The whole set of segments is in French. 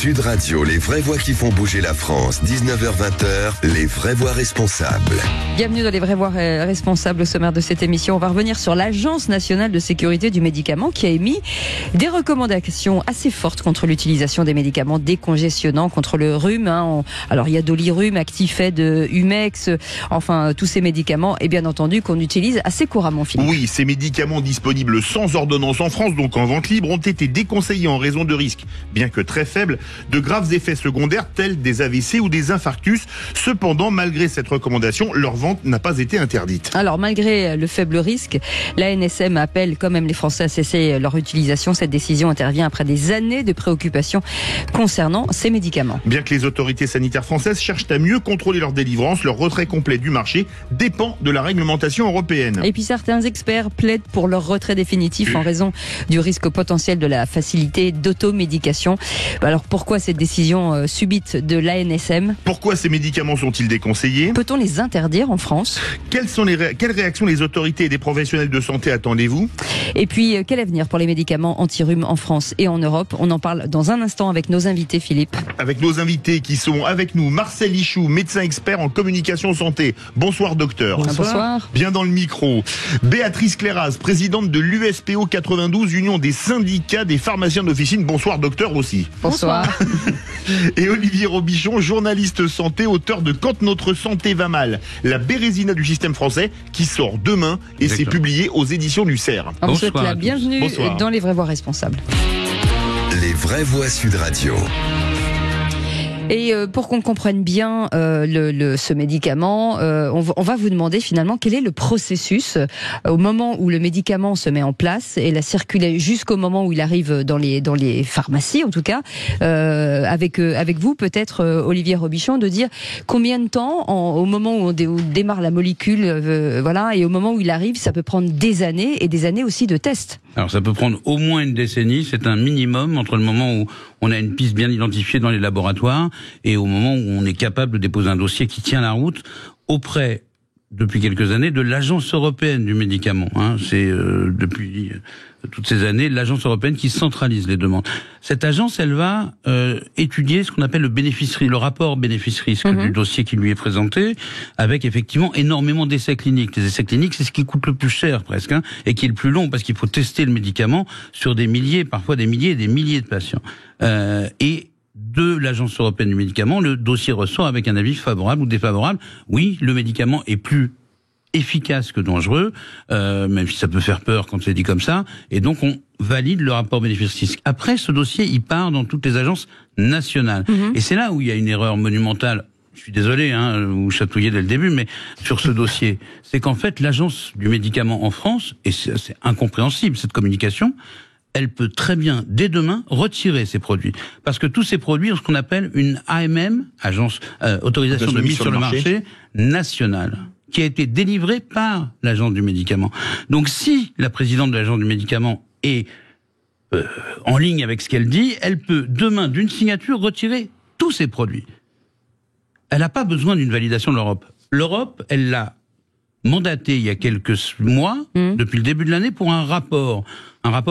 Sud Radio, les vraies voix qui font bouger la France. 19h-20h, les vraies voix responsables. Bienvenue dans les vraies voix responsables. Au sommaire de cette émission, on va revenir sur l'Agence nationale de sécurité du médicament qui a émis des recommandations assez fortes contre l'utilisation des médicaments décongestionnants contre le rhume. Alors il y a Dolirum, Actifed, Humex, enfin tous ces médicaments et bien entendu qu'on utilise assez couramment. Philippe. Oui, ces médicaments disponibles sans ordonnance en France, donc en vente libre, ont été déconseillés en raison de risques, bien que très faibles, de graves effets secondaires tels des AVC ou des infarctus. Cependant, malgré cette recommandation, leur vente n'a pas été interdite. Alors, malgré le faible risque, l'ANSM appelle quand même les Français à cesser leur utilisation. Cette décision intervient après des années de préoccupations concernant ces médicaments. Bien que les autorités sanitaires françaises cherchent à mieux contrôler leur délivrance, leur retrait complet du marché dépend de la réglementation européenne. Et puis, certains experts plaident pour leur retrait définitif en raison du risque potentiel de la facilité d'automédication. Alors, pourquoi cette décision subite de l'ANSM ? Pourquoi ces médicaments sont-ils déconseillés ? Peut-on les interdire en France ? Quelles réactions les autorités et des professionnels de santé attendez-vous ? Et puis, quel avenir pour les médicaments anti-rhume en France et en Europe ? On en parle dans un instant avec nos invités, Philippe. Avec nos invités qui sont avec nous, Marcel Ichou, médecin expert en communication santé. Bonsoir docteur. Bonsoir. Bien dans le micro. Béatrice Cléraz, présidente de l'USPO 92, Union des syndicats des pharmaciens d'officine. Bonsoir docteur aussi. Bonsoir. Et Olivier Robichon, journaliste santé, auteur de Quand notre santé va mal, la bérésina du système français, qui sort demain et c'est publié aux éditions du CERF. On vous souhaite la bienvenue dans les vraies voix responsables. Les vraies voix Sud Radio. Et pour qu'on comprenne bien ce médicament, on va vous demander finalement quel est le processus au moment où le médicament se met en place et la circuler jusqu'au moment où il arrive dans les pharmacies, en tout cas, avec vous peut-être Olivier Robichon, de dire combien de temps au moment où on démarre la molécule, et au moment où il arrive, ça peut prendre des années et des années aussi de tests. Alors ça peut prendre au moins une décennie, c'est un minimum entre le moment où on a une piste bien identifiée dans les laboratoires et au moment où on est capable de déposer un dossier qui tient la route auprès, depuis quelques années, de l'Agence européenne du médicament. C'est depuis toutes ces années l'Agence européenne qui centralise les demandes. Cette agence, elle va étudier ce qu'on appelle le rapport bénéfice-risque du dossier qui lui est présenté, avec effectivement énormément d'essais cliniques. Les essais cliniques, c'est ce qui coûte le plus cher presque, et qui est le plus long, parce qu'il faut tester le médicament sur des milliers, parfois des milliers et des milliers de patients. Et de l'Agence européenne du médicament, le dossier ressort avec un avis favorable ou défavorable. Oui, le médicament est plus efficace que dangereux, même si ça peut faire peur quand c'est dit comme ça, et donc on valide le rapport bénéfice-risque. Après, ce dossier, il part dans toutes les agences nationales. Et c'est là où il y a une erreur monumentale. Je suis désolé, vous chatouillez dès le début, mais sur ce dossier, c'est qu'en fait, l'Agence du médicament en France, et c'est incompréhensible cette communication, elle peut très bien, dès demain, retirer ces produits. Parce que tous ces produits ont ce qu'on appelle une AMM, autorisation de mise sur le marché nationale, qui a été délivrée par l'Agence du médicament. Donc si la présidente de l'Agence du médicament est en ligne avec ce qu'elle dit, elle peut demain, d'une signature, retirer tous ces produits. Elle n'a pas besoin d'une validation de l'Europe. L'Europe, elle l'a mandaté il y a quelques mois, depuis le début de l'année, pour un rapport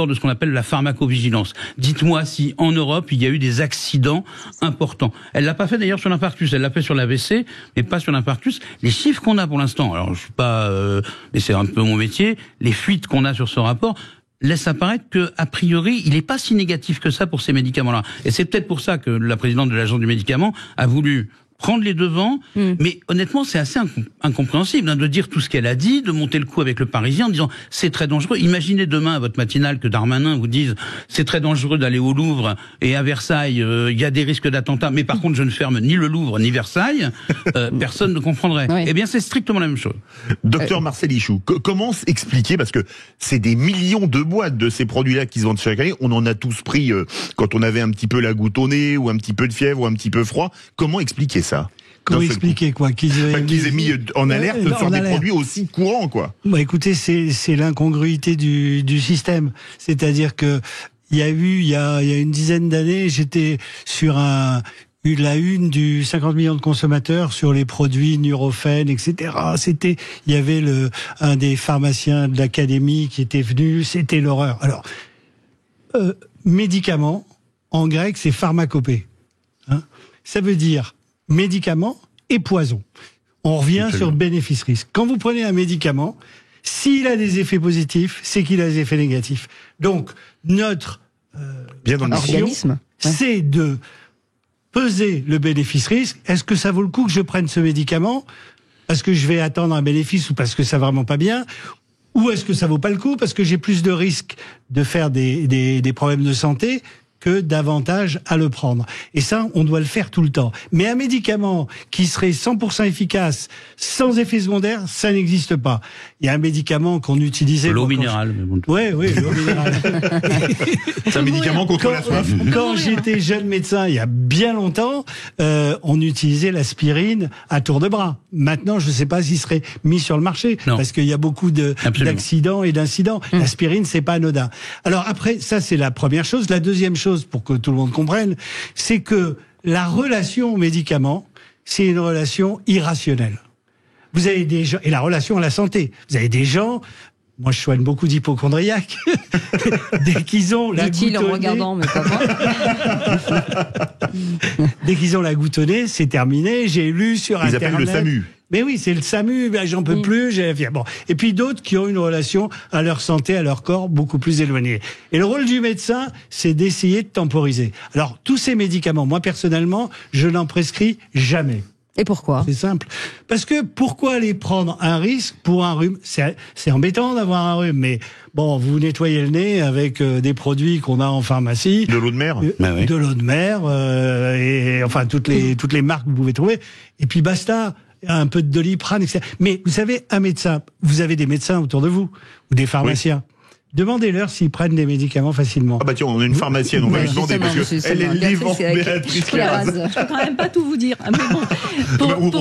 de ce qu'on appelle la pharmacovigilance. Dites-moi si en Europe il y a eu des accidents importants. Elle l'a pas fait d'ailleurs sur l'infarctus, elle l'a fait sur l'AVC, mais pas sur l'infarctus. Les chiffres qu'on a pour l'instant, alors je suis pas, mais c'est un peu mon métier, les fuites qu'on a sur ce rapport laissent apparaître que, a priori, il n'est pas si négatif que ça pour ces médicaments-là. Et c'est peut-être pour ça que la présidente de l'Agence du médicament a voulu prendre les devants, mais honnêtement c'est assez incompréhensible de dire tout ce qu'elle a dit, de monter le coup avec le Parisien en disant c'est très dangereux. Imaginez demain à votre matinale que Darmanin vous dise c'est très dangereux d'aller au Louvre et à Versailles il y a des risques d'attentats, mais par contre je ne ferme ni le Louvre ni Versailles, personne ne comprendrait. Oui. Eh bien c'est strictement la même chose. Docteur Marcel Ichou, comment expliquer, parce que c'est des millions de boîtes de ces produits-là qui se vendent chaque année, on en a tous pris quand on avait un petit peu la goutte au nez ou un petit peu de fièvre ou un petit peu froid, comment expliquer ça? Comment expliquer quoi qu'ils aient mis en alerte sur des produits aussi courants, quoi. Écoutez, c'est l'incongruité du système. C'est-à-dire que il y a une dizaine d'années, j'étais sur la une du 50 millions de consommateurs sur les produits Nurofen, etc. Il y avait un des pharmaciens de l'académie qui était venu, c'était l'horreur. Alors, médicaments, en grec, c'est pharmacopée. hein. Ça veut dire médicament et poison. On revient Absolument. sur bénéfice-risque. Quand vous prenez un médicament, s'il a des effets positifs, c'est qu'il a des effets négatifs. Donc, notre Bien dans le action, Organisme. Ouais. c'est de peser le bénéfice-risque. Est-ce que ça vaut le coup que je prenne ce médicament parce que je vais attendre un bénéfice ou parce que ça va vraiment pas bien? Ou est-ce que ça vaut pas le coup parce que j'ai plus de risques de faire des problèmes de santé que d'avantage à le prendre. Et ça, on doit le faire tout le temps. Mais un médicament qui serait 100% efficace, sans effet secondaire, ça n'existe pas. Il y a un médicament qu'on utilisait... L'eau minérale. Mais bon. Oui, l'eau minérale. C'est un médicament contre la soif. Quand j'étais jeune médecin, il y a bien longtemps, on utilisait l'aspirine à tour de bras. Maintenant, je ne sais pas s'il serait mis sur le marché, Non. parce qu'il y a beaucoup d'accidents et d'incidents. L'aspirine, c'est pas anodin. Alors après, ça c'est la première chose. La deuxième chose, pour que tout le monde comprenne, c'est que la relation au médicament, c'est une relation irrationnelle. Vous avez des gens, et la relation à la santé. Vous avez des gens, moi je soigne beaucoup d'hypochondriaques, dès qu'ils ont la goutte Dit-il en au nez, regardant, mais pas moi. dès qu'ils ont la goutte au nez, c'est terminé, j'ai lu sur Ils Internet. appellent le SAMU. Mais oui, c'est le SAMU, ben, j'en peux plus, j'ai la fièvre. Bon. Et puis d'autres qui ont une relation à leur santé, à leur corps beaucoup plus éloignée. Et le rôle du médecin, c'est d'essayer de temporiser. Alors, tous ces médicaments, moi personnellement, je n'en prescris jamais. Et pourquoi? C'est simple. Parce que pourquoi aller prendre un risque pour un rhume? C'est embêtant d'avoir un rhume, mais bon, vous nettoyez le nez avec des produits qu'on a en pharmacie. De l'eau de mer. Bah oui. De l'eau de mer, et enfin toutes les marques que vous pouvez trouver. Et puis basta. Un peu de Doliprane, etc. Mais vous savez, un médecin, vous avez des médecins autour de vous, ou des pharmaciens. Demandez-leur s'ils prennent des médicaments facilement. Ah bah tiens, on a une pharmacienne, on va lui demander parce Justement, que elle est Béatrice, vivante, c'est avec Béatrice Claire Claraz. Raz. Je peux quand même pas tout vous dire. Mais bon,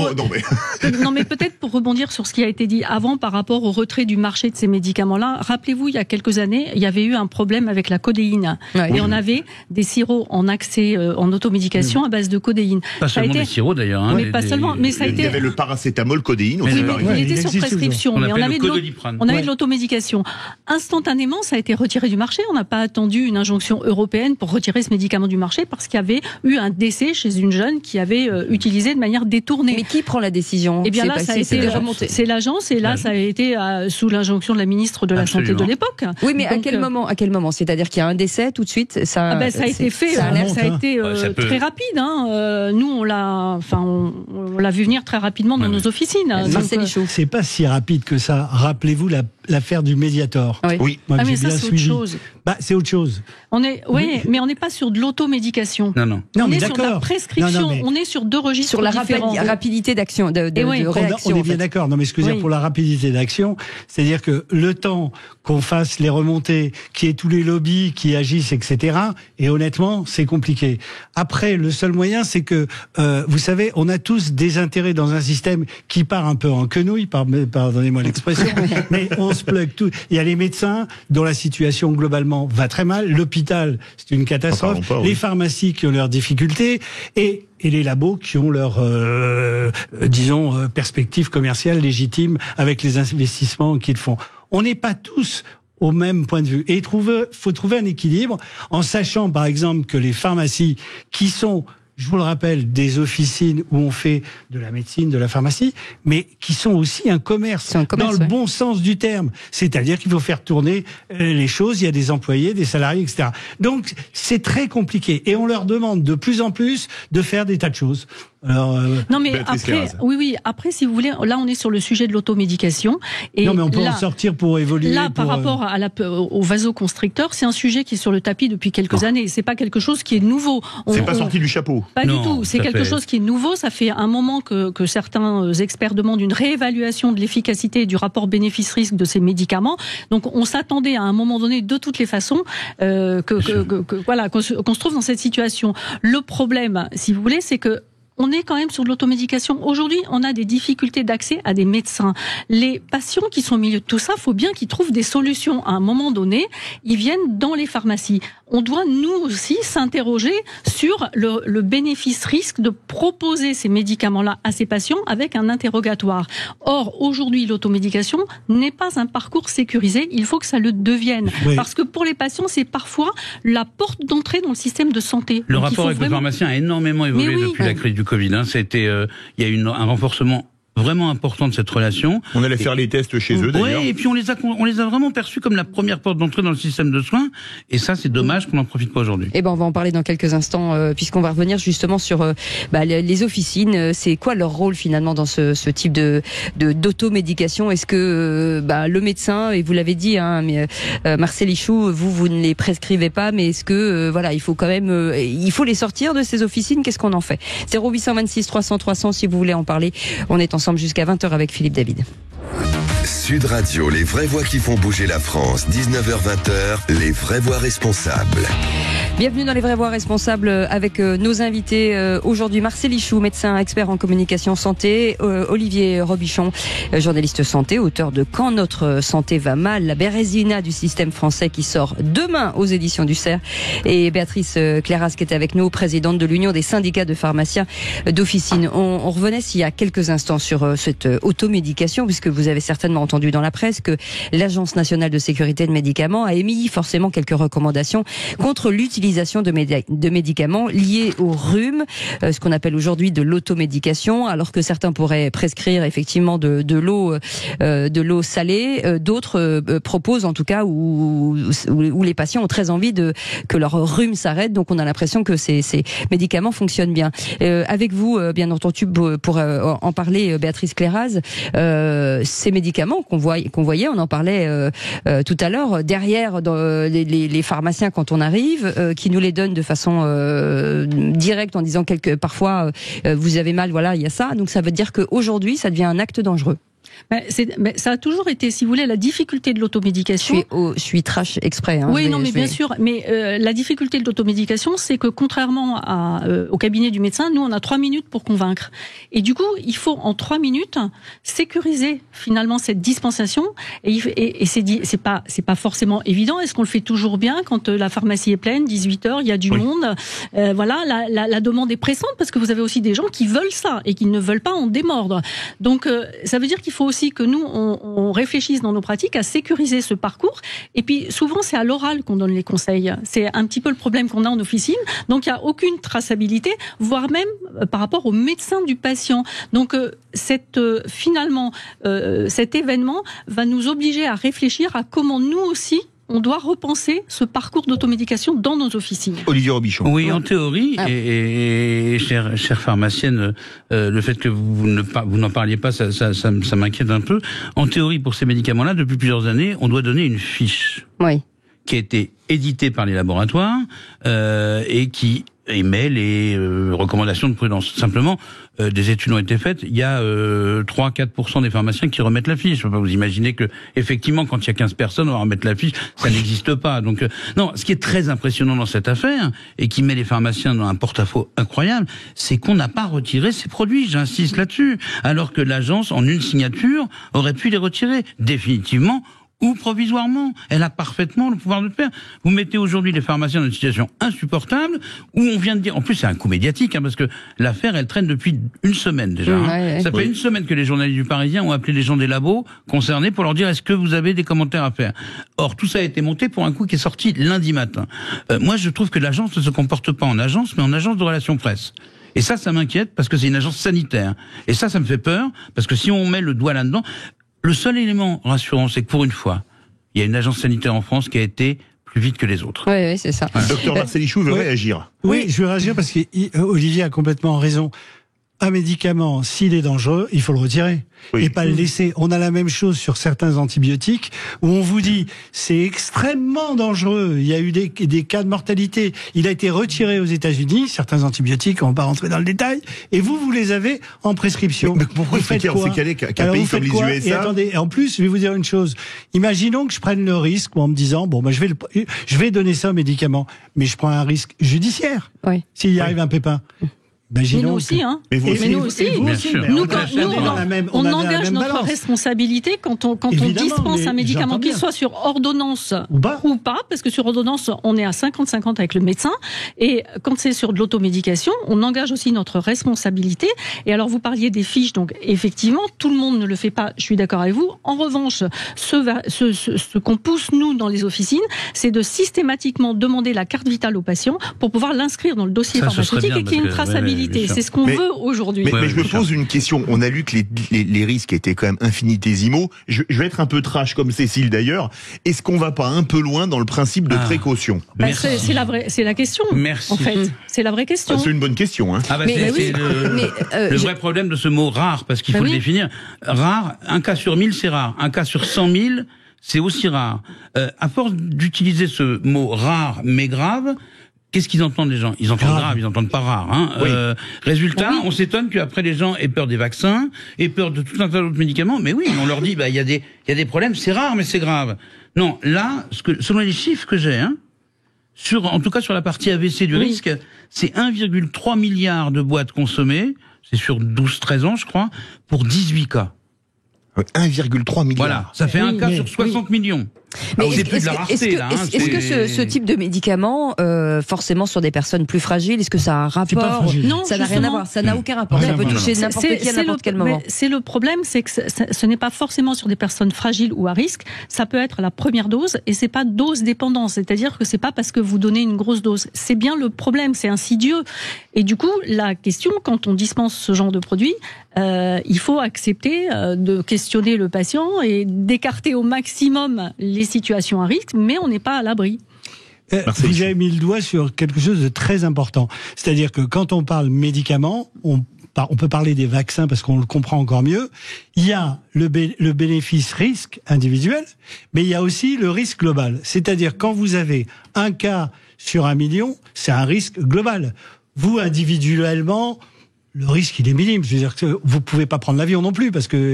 non, mais peut-être pour rebondir sur ce qui a été dit avant par rapport au retrait du marché de ces médicaments-là. Rappelez-vous, il y a quelques années, il y avait eu un problème avec la codéine. Ouais. Et on avait des sirops en accès, en automédication à base de codéine. Pas Ça a seulement été- des sirops d'ailleurs. Hein, Mais pas seulement, mais ça a Il y été... avait le paracétamol codéine aussi, Oui, par Oui, exemple. il il était sur existe prescription, toujours. mais On on appelle avait le de Codoliprane. on avait de l'automédication. Instantanément, ça a été retiré du marché. On n'a pas attendu une injonction européenne pour retirer ce médicament du marché parce qu'il y avait eu un décès chez une jeune qui avait utilisé de manière détournée. Mais qui prend la décision? Eh bien C'est là, pas- ça a c'est été de remonter. c'est l'agence et là, ça a été sous l'injonction de la ministre de la Santé Absolument. de l'époque. Oui, mais à Donc, quel moment? À quel moment? C'est-à-dire qu'il y a un décès tout de suite. Ça, Ah ben, ça a été fait, ça a l'air- ça a été Ouais, ça peut- très rapide. Nous, on l'a vu venir très rapidement dans Ouais, nos ouais. officines. Donc, Marcel Michaud. C'est pas si rapide que ça. Rappelez-vous l'affaire du Mediator. Oui. Oui. Moi, Ah, que mais j'ai ça, bien c'est autre suivi. chose. Bah, c'est autre chose. Mais on n'est pas sur de l'automédication. Non, non. Non, On mais est sur de la d'accord. prescription. Non, mais- On est sur deux registres Sur la différents. rapidité d'action, de Et oui. de On réaction. est en bien fait. d'accord. Non, mais excusez Oui. pour la rapidité d'action, c'est-à-dire que le temps qu'on fasse les remontées, qu'il y ait tous les lobbies qui agissent, etc. Et honnêtement, c'est compliqué. Après, le seul moyen, c'est que, vous savez, on a tous des intérêts dans un système qui part un peu en quenouille, pardonnez-moi l'expression, mais on se plug tout. Il y a les médecins dont la situation globalement va très mal. L'hôpital, c'est une catastrophe. En parlons pas, oui. Les pharmacies qui ont leurs difficultés et les labos qui ont leur, perspective commerciale légitime avec les investissements qu'ils font. On n'est pas tous au même point de vue. Et faut trouver un équilibre en sachant, par exemple, que les pharmacies qui sont, je vous le rappelle, des officines où on fait de la médecine, de la pharmacie, mais qui sont aussi un commerce, C'est un commerce, dans le ouais. bon sens du terme. C'est-à-dire qu'il faut faire tourner les choses, il y a des employés, des salariés, etc. Donc, c'est très compliqué. Et on leur demande de plus en plus de faire des tas de choses. Alors, Non, mais Béatrice après, Claraz. oui, après, si vous voulez, là, on est sur le sujet de l'automédication. Et non, mais on peut là, en sortir pour évoluer. Là, par pour, rapport au vasoconstricteur, c'est un sujet qui est sur le tapis depuis quelques années. C'est pas quelque chose qui est nouveau. C'est pas sorti du chapeau. Pas Non, du tout. C'est ça quelque fait- chose qui est nouveau. Ça fait un moment que certains experts demandent une réévaluation de l'efficacité et du rapport bénéfice-risque de ces médicaments. Donc, on s'attendait à un moment donné, de toutes les façons, qu'on se trouve dans cette situation. Le problème, si vous voulez, c'est que on est quand même sur de l'automédication. Aujourd'hui, on a des difficultés d'accès à des médecins. Les patients qui sont au milieu de tout ça, faut bien qu'ils trouvent des solutions. À un moment donné, ils viennent dans les pharmacies. On doit, nous aussi, s'interroger sur le bénéfice-risque de proposer ces médicaments-là à ces patients avec un interrogatoire. Or, aujourd'hui, l'automédication n'est pas un parcours sécurisé. Il faut que ça le devienne. Oui. Parce que pour les patients, c'est parfois la porte d'entrée dans le système de santé. Le rapport avec le pharmacien a énormément évolué depuis la crise du Covid. Ça a été, il y a eu un renforcement vraiment important de cette relation. On allait faire les tests chez eux d'ailleurs. Oui, et puis on les a vraiment perçus comme la première porte d'entrée dans le système de soins. Et ça, c'est dommage qu'on n'en profite pas aujourd'hui. Eh ben, on va en parler dans quelques instants, puisqu'on va revenir justement sur les officines. C'est quoi leur rôle finalement dans ce type d'automédication? Est-ce que le médecin, et vous l'avez dit, Marcel Ichou, vous ne les prescrivez pas, mais est-ce que il faut quand même, il faut les sortir de ces officines? Qu'est-ce qu'on en fait? 0826 300 300 si vous voulez en parler. On est ensemble jusqu'à 20h avec Philippe David. Sud Radio, les vraies voix qui font bouger la France. 19h-20h, les vraies voix responsables. Bienvenue dans les vraies voix responsables avec nos invités aujourd'hui. Marcel Ichou, médecin expert en communication santé. Olivier Robichon, journaliste santé, auteur de Quand notre santé va mal, la bérésina du système français qui sort demain aux éditions du CERF. Et Béatrice Clairas qui est avec nous, présidente de l'Union des syndicats de pharmaciens d'officine. On revenait il y a quelques instants sur cette automédication, puisque vous avez certainement entendu dans la presse que l'Agence nationale de sécurité de médicaments a émis forcément quelques recommandations contre l'utilisation de médicaments liés au rhume, ce qu'on appelle aujourd'hui de l'automédication, alors que certains pourraient prescrire effectivement de l'eau salée, d'autres proposent en tout cas où les patients ont très envie que leur rhume s'arrête, donc on a l'impression que ces médicaments fonctionnent bien. Avec vous, bien entendu, pour en parler, Béatrice Clairas, ces médicaments qu'on voyait, on en parlait tout à l'heure, derrière dans les pharmaciens quand on arrive, qui nous les donnent de façon directe en disant parfois vous avez mal, voilà, il y a ça. Donc ça veut dire qu'aujourd'hui ça devient un acte dangereux. Ça a toujours été, si vous voulez, la difficulté de l'automédication. Je suis trash exprès. Oui, bien sûr. Mais la difficulté de l'automédication, c'est que contrairement au cabinet du médecin, nous, on a 3 minutes pour convaincre. Et du coup, il faut en 3 minutes sécuriser finalement cette dispensation. Et c'est pas forcément évident. Est-ce qu'on le fait toujours bien quand la pharmacie est pleine, 18h, il y a du monde. La demande est pressante parce que vous avez aussi des gens qui veulent ça et qui ne veulent pas en démordre. Donc, ça veut dire qu'il faut aussi que nous, on réfléchisse dans nos pratiques à sécuriser ce parcours. Et puis, souvent, c'est à l'oral qu'on donne les conseils. C'est un petit peu le problème qu'on a en officine. Donc, il n'y a aucune traçabilité, voire même par rapport au médecin du patient. Donc, finalement, cet événement va nous obliger à réfléchir à comment nous aussi, on doit repenser ce parcours d'automédication dans nos officines. Olivier Robichon. Oui, en théorie, et chère pharmacienne, le fait que vous n'en parliez pas, ça m'inquiète un peu. En théorie, pour ces médicaments-là, depuis plusieurs années, on doit donner une fiche. Oui. Qui a été éditée par les laboratoires et qui émet les recommandations de prudence. Simplement, des études ont été faites. Il y a 3-4% des pharmaciens qui remettent la fiche. Vous imaginez que, effectivement, quand il y a 15 personnes, on va remettre la fiche. Ça n'existe pas. Donc, non, ce qui est très impressionnant dans cette affaire, et qui met les pharmaciens dans un porte-à-faux incroyable, c'est qu'on n'a pas retiré ces produits. J'insiste là-dessus. Alors que l'agence, en une signature, aurait pu les retirer définitivement ou provisoirement. Elle a parfaitement le pouvoir de le faire. Vous mettez aujourd'hui les pharmaciens dans une situation insupportable où on vient de dire, en plus c'est un coup médiatique, parce que l'affaire elle traîne depuis une semaine déjà. Ça fait une semaine que les journalistes du Parisien ont appelé les gens des labos concernés pour leur dire est-ce que vous avez des commentaires à faire. Or tout ça a été monté pour un coup qui est sorti lundi matin. Moi je trouve que l'agence ne se comporte pas en agence mais en agence de relations presse. Et ça m'inquiète parce que c'est une agence sanitaire. Et ça me fait peur parce que si on met le doigt là-dedans, le seul élément rassurant, c'est que pour une fois, il y a une agence sanitaire en France qui a été plus vite que les autres. Oui, c'est ça. Le docteur Marcel Ichou veut réagir. Oui, je veux réagir parce que Olivier a complètement raison. Un médicament, s'il est dangereux, il faut le retirer. Et pas le laisser. On a la même chose sur certains antibiotiques où on vous dit c'est extrêmement dangereux. Il y a eu des cas de mortalité. Il a été retiré aux États-Unis, certains antibiotiques, on va pas rentrer dans le détail, et vous les avez en prescription. Mais pourquoi faites quoi? C'est qu'un pays comme les USA. Et attendez, en plus, je vais vous dire une chose. Imaginons que je prenne le risque en me disant je vais donner ça au médicament, mais je prends un risque judiciaire. S'il y arrive un pépin. Mais nous aussi, hein. Mais vous nous aussi. On engage notre responsabilité quand on dispense un médicament, qu'il soit sur ordonnance ou pas, parce que sur ordonnance, on est à 50-50 avec le médecin. Et quand c'est sur de l'automédication, on engage aussi notre responsabilité. Et alors, vous parliez des fiches, donc effectivement, tout le monde ne le fait pas, je suis d'accord avec vous. En revanche, ce qu'on pousse, nous, dans les officines, c'est de systématiquement demander la carte vitale au patient pour pouvoir l'inscrire dans le dossier pharmaceutique et qu'il y ait une traçabilité. C'est ce qu'on veut aujourd'hui. Mais je me pose une question. On a lu que les risques étaient quand même infinitésimaux. Je vais être un peu trash comme Cécile d'ailleurs. Est-ce qu'on va pas un peu loin dans le principe de précaution? C'est la question. Merci. En fait, c'est la vraie question. C'est une bonne question. Hein. C'est le vrai problème de ce mot rare, parce qu'il faut le définir. Rare, un cas sur 1000, c'est rare. Un cas sur 100 000, c'est aussi rare. À force d'utiliser ce mot rare mais grave, qu'est-ce qu'ils entendent les gens? Ils entendent grave, ils entendent pas rare. Hein. Oui. Résultat, on s'étonne qu'après les gens aient peur des vaccins, aient peur de tout un tas d'autres médicaments. Mais oui, on leur dit, il y a des problèmes, c'est rare, mais c'est grave. Non, là, selon les chiffres que j'ai, en tout cas sur la partie AVC du risque, c'est 1,3 milliard de boîtes consommées, c'est sur 12-13 ans, je crois, pour 18 cas. 1,3 milliard. Voilà, ça fait un cas sur 60 millions. Mais est-ce que ce type de médicament, forcément sur des personnes plus fragiles, est-ce que ça a un rapport? Non, ça n'a rien à voir. Ça n'a aucun rapport. Ça peut toucher n'importe qui à n'importe quel moment. C'est le problème, c'est que ce n'est pas forcément sur des personnes fragiles ou à risque. Ça peut être la première dose et c'est pas dose dépendance. C'est-à-dire que c'est pas parce que vous donnez une grosse dose. C'est bien le problème. C'est insidieux. Et du coup, la question, quand on dispense ce genre de produit, il faut accepter de questionner le patient et d'écarter au maximum les situations à risque, mais on n'est pas à l'abri. Vous avez mis le doigt sur quelque chose de très important. C'est-à-dire que quand on parle médicaments, on peut parler des vaccins parce qu'on le comprend encore mieux. Il y a le bénéfice-risque individuel, mais il y a aussi le risque global. C'est-à-dire quand vous avez un cas sur 1 million, c'est un risque global. Vous, individuellement, le risque, il est minime. Je veux dire que vous pouvez pas prendre l'avion non plus parce que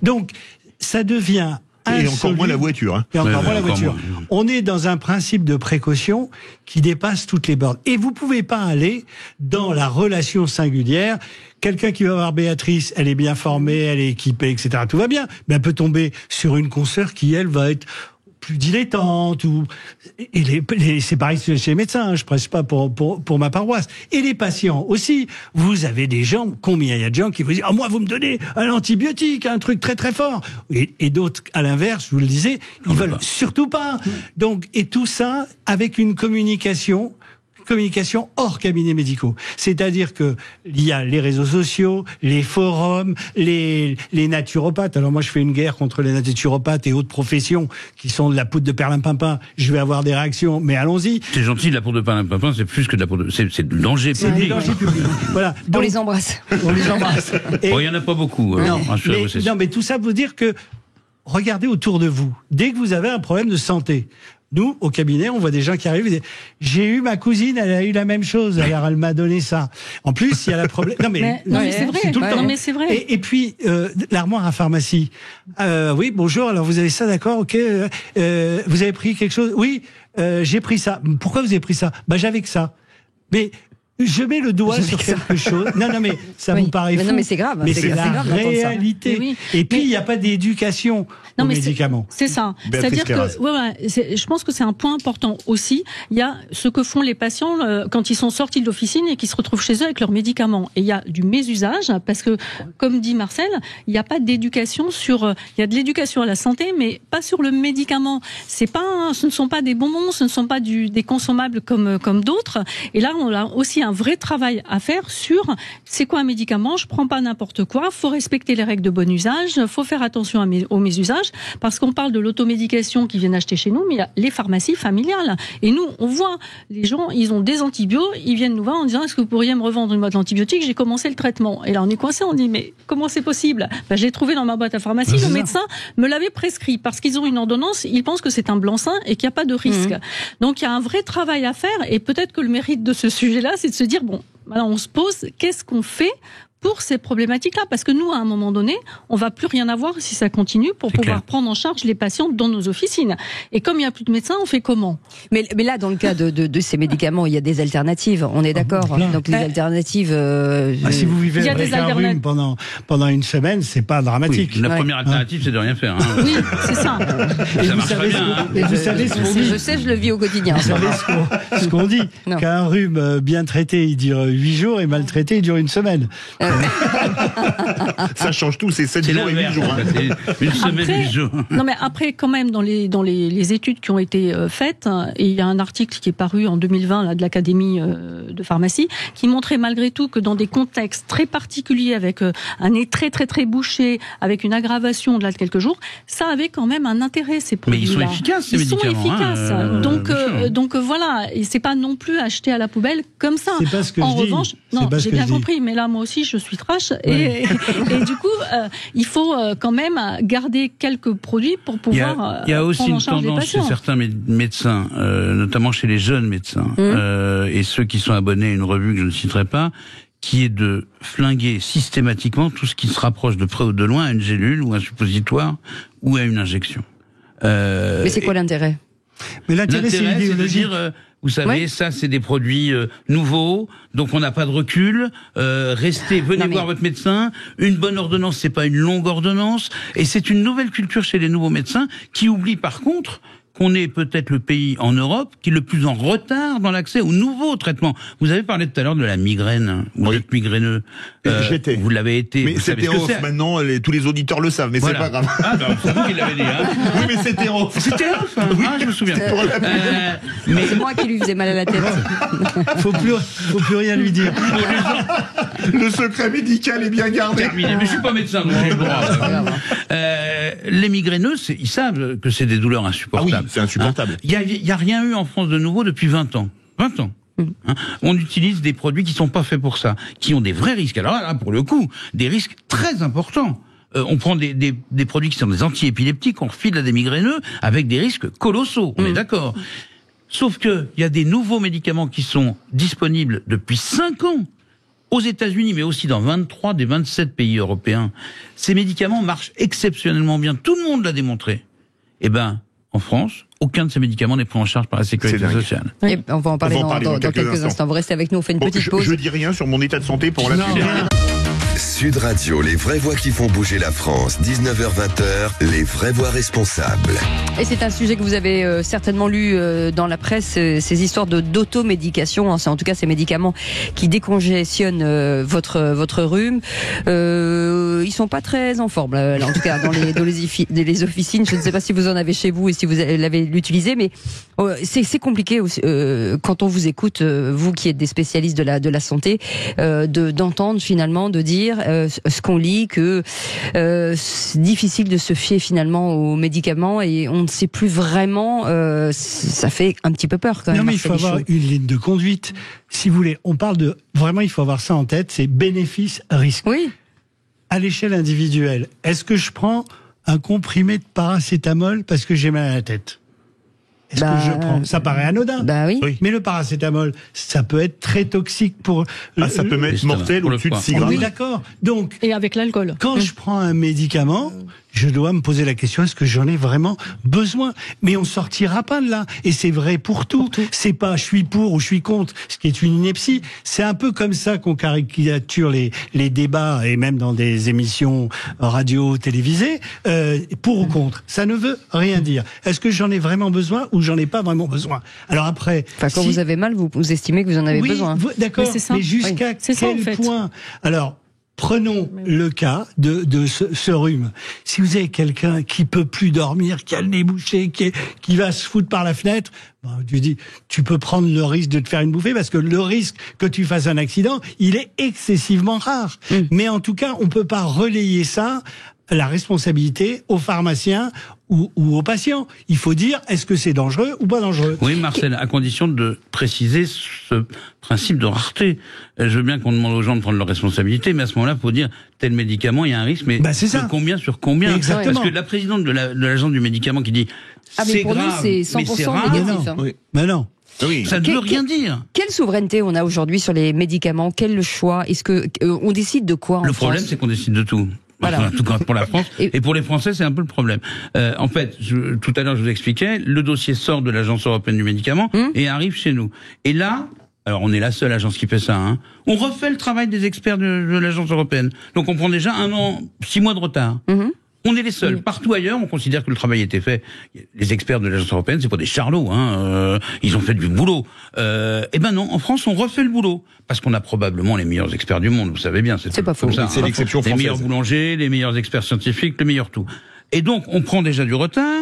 donc ça devient et encore moins la voiture. Hein. Et encore moins la voiture. On est dans un principe de précaution qui dépasse toutes les bornes. Et vous pouvez pas aller dans la relation singulière. Quelqu'un qui va voir Béatrice, elle est bien formée, elle est équipée, etc. Tout va bien. Mais elle peut tomber sur une consoeur qui, elle, va être plus dilettante c'est pareil chez les médecins, je prêche pas pour ma paroisse. Et les patients aussi. Vous avez des gens, combien il y a de gens qui vous disent, moi vous me donnez un antibiotique, un truc très très fort. Et d'autres, à l'inverse, je vous le disais, ils veulent surtout pas. Donc, et tout ça avec une communication hors cabinets médicaux. C'est-à-dire que il y a les réseaux sociaux, les forums, les naturopathes. Alors moi, je fais une guerre contre les naturopathes et autres professions qui sont de la poudre de perlimpinpin. Je vais avoir des réactions, mais allons-y. C'est gentil, de la poudre de perlimpinpin, c'est plus que de la poudre c'est du danger public. C'est du danger public. Voilà. Donc, on les embrasse. Et il y en a pas beaucoup. Mais tout ça veut dire que regardez autour de vous. Dès que vous avez un problème de santé, nous, au cabinet, on voit des gens qui arrivent et disent « J'ai eu ma cousine, elle a eu la même chose, alors elle m'a donné ça. » En plus, il y a la problème... Non mais c'est vrai. Tout le temps. Non, mais c'est vrai. Et puis, l'armoire à pharmacie. Oui, bonjour, alors vous avez ça, d'accord, ok. Vous avez pris quelque chose? Oui, j'ai pris ça. Pourquoi vous avez pris ça? J'avais que ça. Mais... je mets le doigt sur quelque chose. Non, mais ça vous paraît fou. Non, mais c'est grave. Mais c'est la réalité. Et puis, il n'y a pas d'éducation aux médicaments. C'est ça. C'est-à-dire que, je pense que c'est un point important aussi. Il y a ce que font les patients quand ils sont sortis de l'officine et qu'ils se retrouvent chez eux avec leurs médicaments. Et il y a du mésusage parce que, comme dit Marcel, il n'y a pas d'éducation il y a de l'éducation à la santé, mais pas sur le médicament. Ce ne sont pas des bonbons, ce ne sont pas des consommables comme d'autres. Et là, on a aussi un vrai travail à faire sur c'est quoi un médicament, je prends pas n'importe quoi, faut respecter les règles de bon usage, faut faire attention au mésusage, parce qu'on parle de l'automédication qui viennent acheter chez nous, mais il y a les pharmacies familiales. Et nous, on voit les gens, ils ont des antibiotiques, ils viennent nous voir en disant est-ce que vous pourriez me revendre une boîte d'antibiotiques, j'ai commencé le traitement. Et là, on est coincé, on dit mais comment c'est possible? J'ai trouvé dans ma boîte à pharmacie, le médecin me l'avait prescrit parce qu'ils ont une ordonnance, ils pensent que c'est un blanc-seing et qu'il n'y a pas de risque. Donc il y a un vrai travail à faire et peut-être que le mérite de ce sujet-là, c'est de se dire, maintenant on se pose, qu'est-ce qu'on fait pour ces problématiques-là. Parce que nous, à un moment donné, on va plus rien avoir si ça continue pour pouvoir prendre en charge les patients dans nos officines. Et comme il n'y a plus de médecins, on fait comment? Mais là, dans le cas de ces médicaments, il y a des alternatives, on est d'accord. Donc les alternatives... si vous vivez avec un rhume pendant une semaine, c'est pas dramatique. Oui, la première alternative, c'est de rien faire. Hein. Oui, c'est ça. Et vous savez ce qu'on dit. Je sais, je le vis au quotidien. Vous savez ce qu'on dit, qu'un rhume bien traité, il dure 8 jours, et maltraité, il dure une semaine. Ça change tout, c'est 7 jours et 8 jours. Hein. Une semaine et 8 jours. Non, mais après, quand même, dans les études qui ont été faites, et il y a un article qui est paru en 2020 là, de l'Académie de pharmacie, qui montrait malgré tout que dans des contextes très particuliers, avec un nez très très très bouché, avec une aggravation au-delà de quelques jours, ça avait quand même un intérêt, ces produits-là. Mais ils sont efficaces, ces médicaments. Ils sont efficaces. Donc voilà, et c'est pas non plus acheté à la poubelle comme ça. C'est pas ce que en je revanche, dis. non, j'ai bien compris, mais là, moi aussi, je suis trash. Ouais. Et du coup, il faut quand même garder quelques produits pour pouvoir il y a aussi prendre en une charge les tendance chez patients. certains médecins, notamment chez les jeunes médecins, et ceux qui sont abonnés à une revue que je ne citerai pas, qui est de flinguer systématiquement tout ce qui se rapproche de près ou de loin à une gélule ou un suppositoire ou à une injection. Mais c'est quoi l'intérêt? Mais l'intérêt, c'est de idéologique. dire, vous savez, ça c'est des produits nouveaux, donc on n'a pas de recul. Venez voir votre médecin. Une bonne ordonnance, c'est pas une longue ordonnance, et c'est une nouvelle culture chez les nouveaux médecins qui oublient par contre qu'on est peut-être le pays en Europe qui est le plus en retard dans l'accès aux nouveaux traitements. Vous avez parlé tout à l'heure de la migraine. Vous êtes migraineux. J'étais. Vous l'avez été. Mais c'était off. Maintenant, tous les auditeurs le savent, mais voilà. c'est pas grave. Ah, ben, c'est vous qui l'avez dit, hein. Oui, mais c'était off. C'était off, hein. Oui. Ah, je me souviens. Mais c'est moi qui lui faisais mal à la tête. Faut plus rien lui dire. Le secret médical est bien gardé. Mais je suis pas médecin, donc j'ai le droit. Les migraineux, ils savent que c'est des douleurs insupportables. Ah oui, c'est insupportable. Il y a rien eu en France de nouveau depuis 20 ans. 20 ans. Hein, on utilise des produits qui sont pas faits pour ça, qui ont des vrais risques. Alors là, pour le coup, des risques très importants. On prend des produits qui sont des antiépileptiques, on refile à des migraineux avec des risques colossaux. On est d'accord. Sauf que il y a des nouveaux médicaments qui sont disponibles depuis 5 ans aux États-Unis, mais aussi dans 23 des 27 pays européens. Ces médicaments marchent exceptionnellement bien. Tout le monde l'a démontré. Eh ben, en France, aucun de ces médicaments n'est pris en charge par la sécurité sociale. Et on va en parler dans quelques instants. Vous restez avec nous, on fait une petite pause. Je dis rien sur mon état de santé pour la suite. Sud Radio, les vraies voix qui font bouger la France. 19h-20h, les vraies voix responsables. Et c'est un sujet que vous avez certainement lu dans la presse, ces histoires d'automédication. C'est en tout cas ces médicaments qui décongestionnent votre rhume. Ils sont pas très en forme, là, en tout cas dans les officines. Je ne sais pas si vous en avez chez vous et si vous l'avez utilisé, mais c'est compliqué quand on vous écoute, vous qui êtes des spécialistes de la santé, d'entendre finalement, de dire ce qu'on lit, que c'est difficile de se fier finalement aux médicaments et on ne sait plus vraiment, ça fait un petit peu peur quand même. Non mais il faut avoir une ligne de conduite. Si vous voulez, on parle de... Vraiment, il faut avoir ça en tête, c'est bénéfice-risque. Oui. À l'échelle individuelle, est-ce que je prends un comprimé de paracétamol parce que j'ai mal à la tête ? Est-ce que je prends ? Ça paraît anodin. Bah oui. Mais le paracétamol, ça peut être très toxique pour... ça peut mettre mortel au-dessus de 6 grammes. Oui, d'accord. Donc, et avec l'alcool. Quand je prends un médicament, je dois me poser la question, est-ce que j'en ai vraiment besoin ? Mais on sortira pas de là. Et c'est vrai pour tout. C'est pas je suis pour ou je suis contre, ce qui est une ineptie. C'est un peu comme ça qu'on caricature les débats, et même dans des émissions radio, télévisées, pour ou contre. Ça ne veut rien dire. Est-ce que j'en ai vraiment besoin ou j'en ai pas vraiment besoin ? Alors après... quand vous avez mal, vous estimez que vous en avez besoin. D'accord, mais jusqu'à quel point ? Alors, prenons le cas de ce rhume. Si vous avez quelqu'un qui peut plus dormir, qui a le nez bouché, qui va se foutre par la fenêtre, tu dis, tu peux prendre le risque de te faire une bouffée parce que le risque que tu fasses un accident, il est excessivement rare. Mais en tout cas, on peut pas relayer ça, la responsabilité aux pharmaciens ou aux patients. Il faut dire, est-ce que c'est dangereux ou pas dangereux ? Oui, Marcel, à condition de préciser ce principe de rareté. Je veux bien qu'on demande aux gens de prendre leurs responsabilités, mais à ce moment-là, il faut dire, tel médicament, il y a un risque, mais de combien sur combien ? Exactement. Parce que la présidente de l'agence du médicament qui dit, mais c'est pour grave, nous, c'est 100% mais c'est rare. négatif. Mais non. Oui. Ça ne veut rien dire. Quelle souveraineté on a aujourd'hui sur les médicaments? Quel choix? Est-ce que on décide de quoi en Le France? problème, c'est qu'on décide de tout. Voilà. En tout cas pour la France. Et pour les Français, c'est un peu le problème. En fait, tout à l'heure, je vous expliquais, le dossier sort de l'Agence européenne du médicament et arrive chez nous. Et là, alors on est la seule agence qui fait ça, hein, on refait le travail des experts de l'Agence européenne. Donc on prend déjà 1 an, 6 mois de retard. On est les seuls. Partout ailleurs, on considère que le travail a été fait. Les experts de l'agence européenne, c'est pas des charlots, hein. Ils ont fait du boulot. Eh ben non, en France, on refait le boulot parce qu'on a probablement les meilleurs experts du monde. Vous savez bien, c'est pas faux. ça. C'est l'exception française. Les meilleurs boulangers, les meilleurs experts scientifiques, le meilleur tout. Et donc, on prend déjà du retard.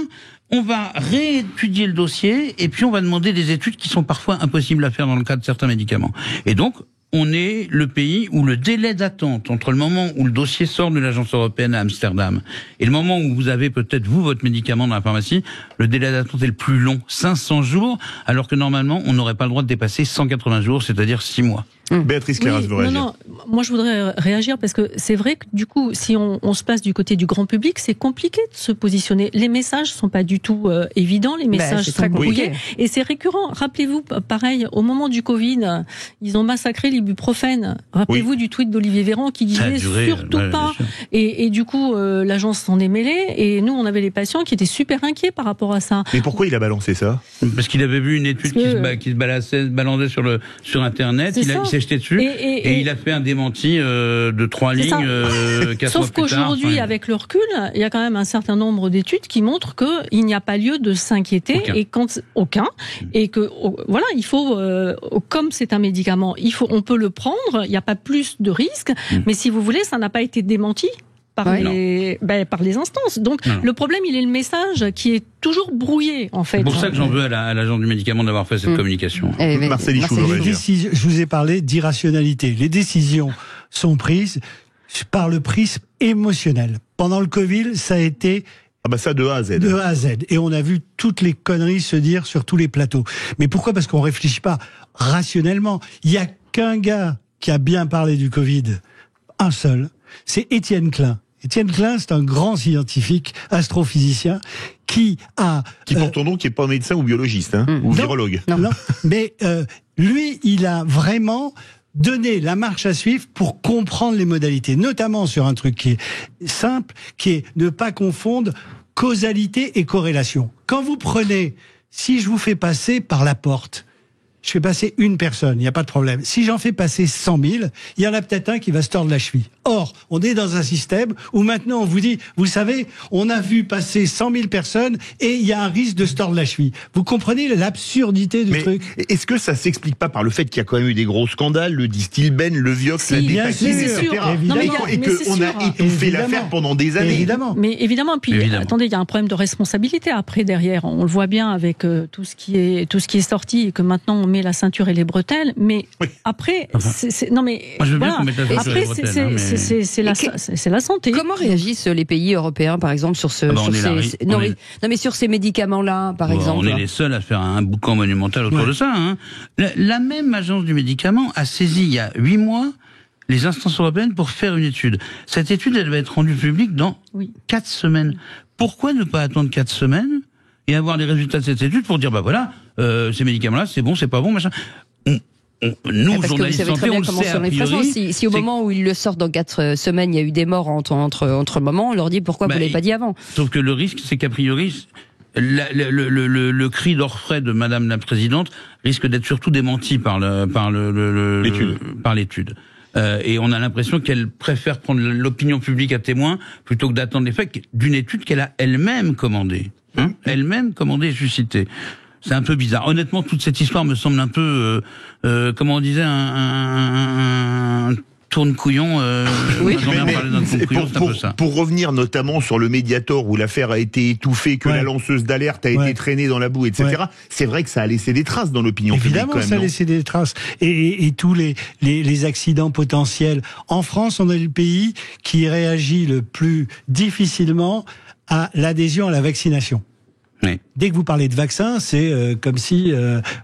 On va réétudier le dossier et puis on va demander des études qui sont parfois impossibles à faire dans le cas de certains médicaments. Et donc, on est le pays où le délai d'attente entre le moment où le dossier sort de l'agence européenne à Amsterdam et le moment où vous avez peut-être, vous, votre médicament dans la pharmacie, le délai d'attente est le plus long, 500 jours, alors que normalement, on n'aurait pas le droit de dépasser 180 jours, c'est-à-dire 6 mois. Béatrice Claras veut réagir. Non, moi je voudrais réagir parce que c'est vrai que du coup, si on se place du côté du grand public, c'est compliqué de se positionner. Les messages sont pas du tout évidents, les messages sont brouillés. Et c'est récurrent. Rappelez-vous, pareil, au moment du Covid, ils ont massacré l'ibuprofène. Rappelez-vous du tweet d'Olivier Véran qui disait surtout pas. Et du coup, l'agence s'en est mêlée et nous, on avait les patients qui étaient super inquiets par rapport à ça. Mais pourquoi il a balancé ça? Parce qu'il avait vu une étude qui se balançait sur Internet, il s'est jeté dessus et il a fait un démenti de 3 lignes 4 mois plus tard. Sauf qu'aujourd'hui, avec le recul, il y a quand même un certain nombre d'études qui montrent qu'il n'y a pas lieu de s'inquiéter et que voilà, il faut comme c'est un médicament, on peut le prendre, il n'y a pas plus de risques, mais si vous voulez, ça n'a pas été démenti par les instances. Donc le problème, il est le message qui est toujours brouillé, en fait. C'est pour ça que j'en veux à l'agent du médicament d'avoir fait cette communication. Marcel Ichou, je vous ai parlé d'irrationalité. Les décisions sont prises par le prisme émotionnel. Pendant le Covid, ça a été ça de A à Z. De A à Z. Et on a vu toutes les conneries se dire sur tous les plateaux. Mais pourquoi? Parce qu'on réfléchit pas rationnellement. Il y a qu'un gars qui a bien parlé du Covid, un seul, c'est Étienne Klein. Étienne Klein, c'est un grand scientifique, astrophysicien, qui porte ton nom, qui est pas médecin ou biologiste, ou virologue. Non, mais lui, il a vraiment donné la marche à suivre pour comprendre les modalités, notamment sur un truc qui est simple, qui est ne pas confondre causalité et corrélation. Quand vous prenez, si je vous fais passer par la porte, je fais passer une personne, il n'y a pas de problème. Si j'en fais passer 100 000, il y en a peut-être un qui va se tordre la cheville. Or, on est dans un système où maintenant on vous dit, vous savez, on a vu passer 100 000 personnes et il y a un risque de se tordre la cheville. Vous comprenez l'absurdité du truc? Est-ce que ça s'explique pas par le fait qu'il y a quand même eu des gros scandales, le Distilben, le Vioxx, la Dépakine, etc. Et qu'on a étouffé l'affaire pendant des années. Évidemment. Mais évidemment, puis attendez, il y a un problème de responsabilité après derrière. On le voit bien avec tout ce qui est sorti et que maintenant on met la ceinture et les bretelles. Mais après, c'est la santé. Comment réagissent les pays européens, par exemple, sur sur ces médicaments-là, par exemple? On est les seuls à faire un boucan monumental autour de ça. Hein. La même agence du médicament a saisi il y a 8 mois les instances européennes pour faire une étude. Cette étude, elle va être rendue publique dans 4 semaines. Pourquoi ne pas attendre 4 semaines et avoir les résultats de cette étude pour dire, ces médicaments-là, c'est bon, c'est pas bon, machin. Nous, journalistes santé, on le sait a priori. Si au moment où ils le sortent dans 4 semaines, il y a eu des morts entre moments, on leur dit pourquoi vous l'avez pas dit avant. Sauf que le risque, c'est qu'a priori, le cri d'orfraie de Madame la Présidente risque d'être surtout démenti par l'étude. Et on a l'impression qu'elle préfère prendre l'opinion publique à témoin plutôt que d'attendre les faits d'une étude qu'elle a elle-même commandée. Elle-même commandée et suscitée. C'est un peu bizarre. Honnêtement, toute cette histoire me semble un peu, comment on disait, un tourne-couillon. Pour revenir notamment sur le Mediator où l'affaire a été étouffée, que la lanceuse d'alerte a été traînée dans la boue, etc. C'est vrai que ça a laissé des traces dans l'opinion publique. Évidemment, ça a laissé des traces. Et tous les accidents potentiels. En France, on est le pays qui réagit le plus difficilement à l'adhésion à la vaccination. Oui. Dès que vous parlez de vaccins, c'est comme si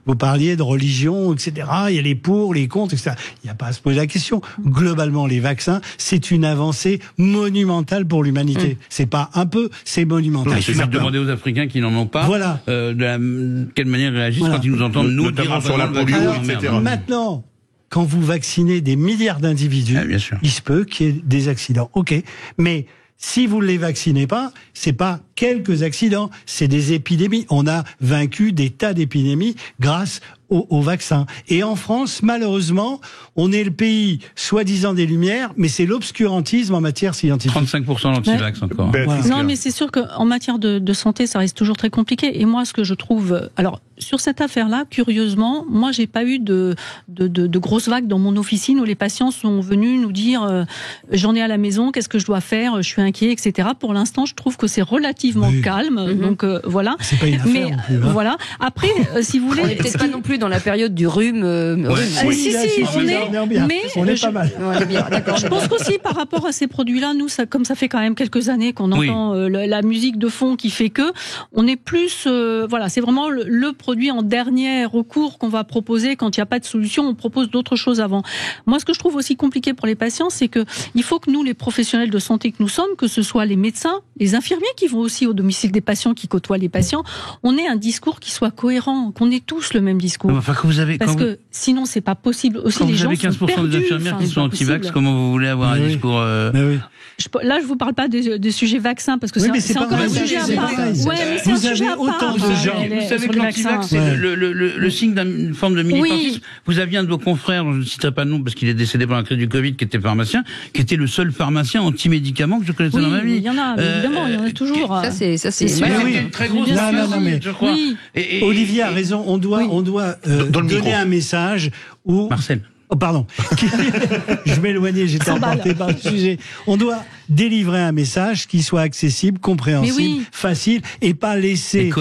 vous parliez de religion, etc. Il y a les pour, les contre, etc. Il n'y a pas à se poser la question. Globalement, les vaccins, c'est une avancée monumentale pour l'humanité. C'est pas un peu, c'est monumental. Il suffit de demander aux Africains qui n'en ont pas, voilà. Quelle manière ils réagissent quand ils nous entendent nous dire sur la polio, etc. Maintenant, quand vous vaccinez des milliards d'individus, il se peut qu'il y ait des accidents. Ok, mais si vous ne les vaccinez pas, c'est pas quelques accidents, c'est des épidémies. On a vaincu des tas d'épidémies grâce au vaccin. Et en France, malheureusement, on est le pays soi-disant des Lumières, mais c'est l'obscurantisme en matière scientifique. 35% d'antivax encore. Voilà. Non, mais c'est sûr qu'en matière de santé, ça reste toujours très compliqué. Et moi, ce que je trouve... Alors, sur cette affaire-là, curieusement, moi, j'ai pas eu de grosses vagues dans mon officine où les patients sont venus nous dire j'en ai à la maison, qu'est-ce que je dois faire, je suis inquiet, etc. Pour l'instant, je trouve que c'est relativement calme. Donc, voilà. C'est pas une affaire mais non plus, hein. Voilà. Après, si vous voulez... On n'est peut-être pas non plus dans la période du rhume. Si, on est bien. Mais on est pas mal. Ouais, bien, d'accord. Je pense qu'aussi par rapport à ces produits-là, nous, comme ça fait quand même quelques années qu'on entend la musique de fond qui fait que on est plus, voilà, c'est vraiment le produit en dernier recours qu'on va proposer quand il n'y a pas de solution. On propose d'autres choses avant. Moi, ce que je trouve aussi compliqué pour les patients, c'est que il faut que nous, les professionnels de santé que nous sommes, que ce soit les médecins, les infirmiers qui vont aussi au domicile des patients, qui côtoient les patients, on ait un discours qui soit cohérent, qu'on ait tous le même discours. Enfin, parce que sinon, c'est pas possible. Aussi, les gens sont perdus. Quand vous avez 15% des infirmières qui sont anti-vax, comment vous voulez avoir un discours Là, je vous parle pas des sujets vaccins parce que c'est encore un sujet à part. Vous avez autant de gens. Vous savez que l'antivax, c'est le signe d'une forme de militantisme. Vous aviez un de vos confrères, je ne citerai pas de nom parce qu'il est décédé pendant la crise du Covid, qui était pharmacien, qui était le seul pharmacien anti-médicaments que je connaissais dans ma vie. Il y en a, évidemment, il y en a toujours. Ça, c'est une très grosse mais je crois. Olivier a raison. On doit donner un message où Marcel. Oh, pardon. Je m'éloignais, j'étais emporté par le sujet. On doit délivrer un message qui soit accessible, compréhensible, facile, et pas laisser...